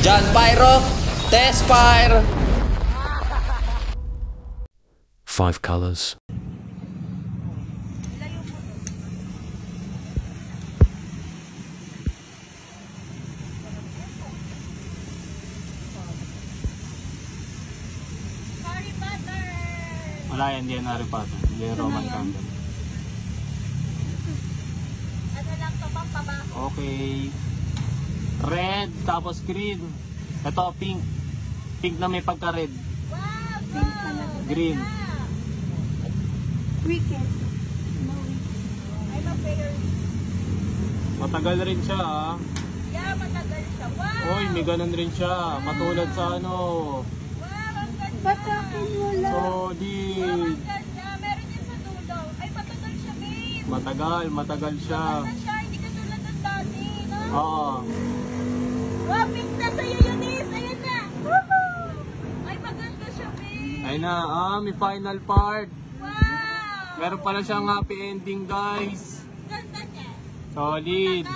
John Pyro, test fire. 5 colors. Wala yan, hindi yan Harry Potter. Hindi yan Roman candle. Ano lang to, pampaba? Okay. Red, tapos green. Ito, pink. Pink na may pagka-red. Wow, pink talaga. Green. Wicked. I'm a player. Matagal rin siya, ah. Yeah, matagal siya. Wow! Oy, may ganun rin siya. Katulad sa ano. Wow, ang ganda. Patakin wala. Solid. Ang ganda. Meron yan sa dulo. Ay, matagal siya, babe. Matagal siya. Matagal siya. Hindi katulad ng dati, no? Oo. Wow, pink na sa'yo, Eunice. Ayan na. Woohoo! Ay, maganda siya, babe. Ayun na, may final part. Wow! Meron pala siyang happy ending, guys. Ganda niya. Solid.